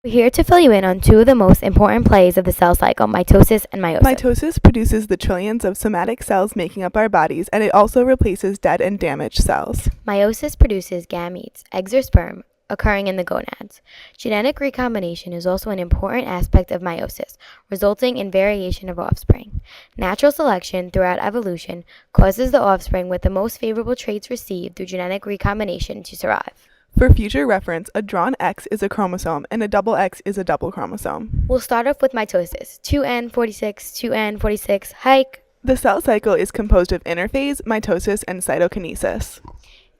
We're here to fill you in on two of the most important plays of the cell cycle, mitosis and meiosis. Mitosis produces the trillions of somatic cells making up our bodies, and it also replaces dead and damaged cells. Meiosis produces gametes, eggs or sperm, occurring in the gonads. Genetic recombination is also an important aspect of meiosis, resulting in variation of offspring. Natural selection throughout evolution causes the offspring with the most favorable traits received through genetic recombination to survive. For future reference, a drawn X is a chromosome, and a double X is a double chromosome. We'll start off with mitosis. 2n46, 2n46, hike. The cell cycle is composed of interphase, mitosis, and cytokinesis.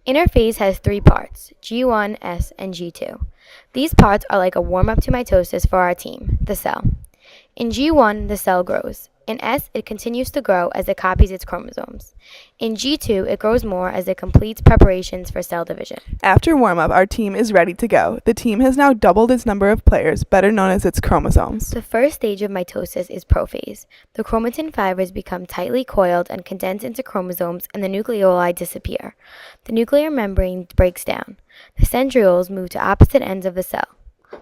Interphase has three parts, G1, S, and G2. These parts are like a warm-up to mitosis for our team, the cell. In G1, the cell grows. In S, it continues to grow as it copies its chromosomes. In G2, it grows more as it completes preparations for cell division. After warm-up, our team is ready to go. The team has now doubled its number of players, better known as its chromosomes. The first stage of mitosis is prophase. The chromatin fibers become tightly coiled and condense into chromosomes, and the nucleoli disappear. The nuclear membrane breaks down. The centrioles move to opposite ends of the cell.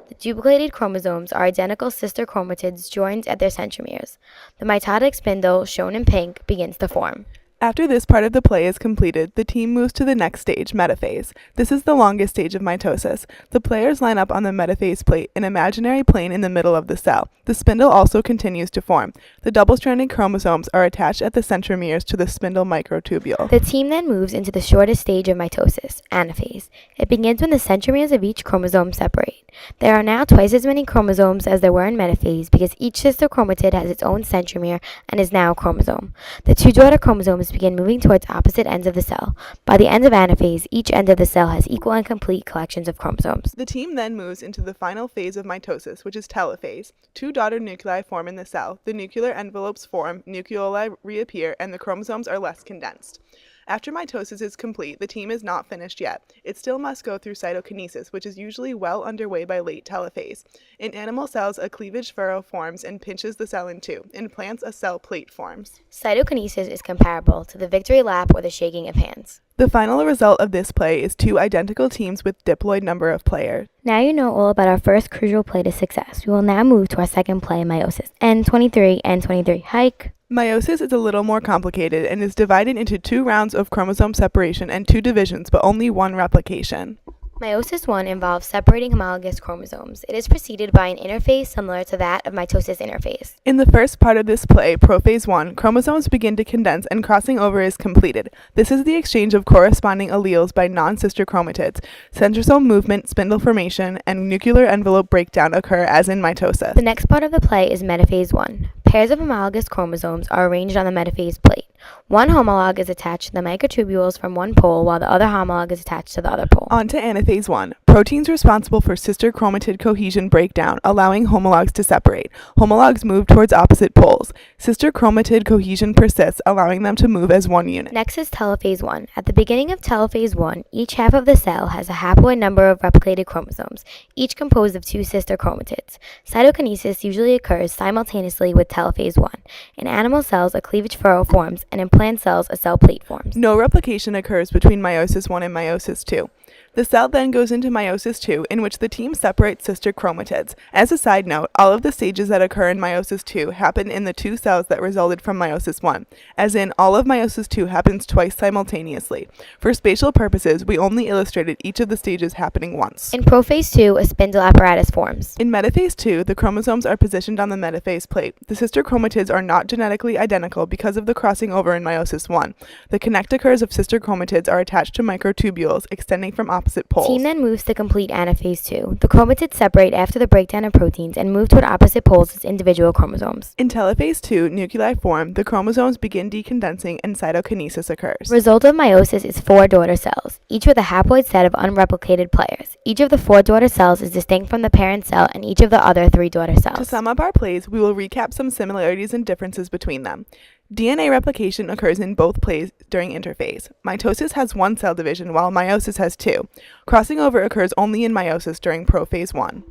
The duplicated chromosomes are identical sister chromatids joined at their centromeres. The mitotic spindle, shown in pink, begins to form. After this part of the play is completed, the team moves to the next stage, metaphase. This is the longest stage of mitosis. The players line up on the metaphase plate, an imaginary plane in the middle of the cell. The spindle also continues to form. The double-stranded chromosomes are attached at the centromeres to the spindle microtubule. The team then moves into the shortest stage of mitosis, anaphase. It begins when the centromeres of each chromosome separate. There are now twice as many chromosomes as there were in metaphase because each sister chromatid has its own centromere and is now a chromosome. The two daughter chromosomes begin moving towards opposite ends of the cell. By the end of anaphase, each end of the cell has equal and complete collections of chromosomes. The team then moves into the final phase of mitosis, which is telophase. Two daughter nuclei form in the cell. The nuclear envelopes form, nucleoli reappear, and the chromosomes are less condensed. After mitosis is complete, the team is not finished yet. It still must go through cytokinesis, which is usually well underway by late telophase. In animal cells, a cleavage furrow forms and pinches the cell in two. In plants, a cell plate forms. Cytokinesis is comparable to the victory lap or the shaking of hands. The final result of this play is two identical teams with diploid number of players. Now you know all about our first crucial play to success. We will now move to our second play, meiosis. N23, N23, hike. Meiosis is a little more complicated and is divided into 2 rounds of chromosome separation and 2 divisions, but only 1 replication. Meiosis 1 involves separating homologous chromosomes. It is preceded by an interphase similar to that of mitosis interphase. In the first part of this play, prophase 1, chromosomes begin to condense and crossing over is completed. This is the exchange of corresponding alleles by non-sister chromatids. Centrosome movement, spindle formation, and nuclear envelope breakdown occur as in mitosis. The next part of the play is metaphase 1. Pairs of homologous chromosomes are arranged on the metaphase plate. One homolog is attached to the microtubules from one pole, while the other homolog is attached to the other pole. On to anaphase 1. Proteins responsible for sister chromatid cohesion break down, allowing homologs to separate. Homologs move towards opposite poles. Sister chromatid cohesion persists, allowing them to move as one unit. Next is telophase 1. At the beginning of telophase 1, each half of the cell has a haploid number of replicated chromosomes, each composed of 2 sister chromatids. Cytokinesis usually occurs simultaneously with telophase 1. In animal cells, a cleavage furrow forms, and in plant cells, a cell plate forms. No replication occurs between meiosis 1 and meiosis 2. The cell then goes into meiosis 2, in which the team separates sister chromatids. As a side note, all of the stages that occur in meiosis 2 happen in the 2 cells that resulted from meiosis 1, as in all of meiosis 2 happens twice simultaneously. For spatial purposes, we only illustrated each of the stages happening once. In prophase 2, a spindle apparatus forms. In metaphase 2, the chromosomes are positioned on the metaphase plate. The sister chromatids are not genetically identical because of the crossing over in meiosis 1. The connecticers of sister chromatids are attached to microtubules extending from opposite poles. Team then moves to complete anaphase 2. The chromatids separate after the breakdown of proteins and move toward opposite poles as individual chromosomes. In telophase 2, nuclei form, the chromosomes begin decondensing, and cytokinesis occurs. Result of meiosis is 4 daughter cells, each with a haploid set of unreplicated players. Each of the 4 daughter cells is distinct from the parent cell and each of the other 3 daughter cells. To sum up our plays, we will recap some similarities and differences between them. DNA replication occurs in both plays during interphase. Mitosis has 1 cell division, while meiosis has 2. Crossing over occurs only in meiosis during prophase 1.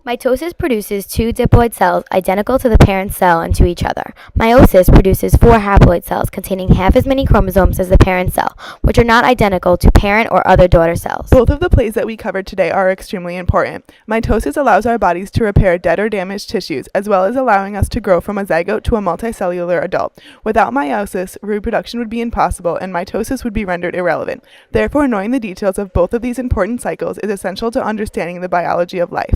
Mitosis produces two diploid cells identical to the parent cell and to each other. Meiosis produces four haploid cells containing half as many chromosomes as the parent cell, which are not identical to parent or other daughter cells. Both of the plays that we covered today are extremely important. Mitosis allows our bodies to repair dead or damaged tissues, as well as allowing us to grow from a zygote to a multicellular adult. Without meiosis, reproduction would be impossible and mitosis would be rendered irrelevant. Therefore, knowing the details of both of these important cycles is essential to understanding the biology of life.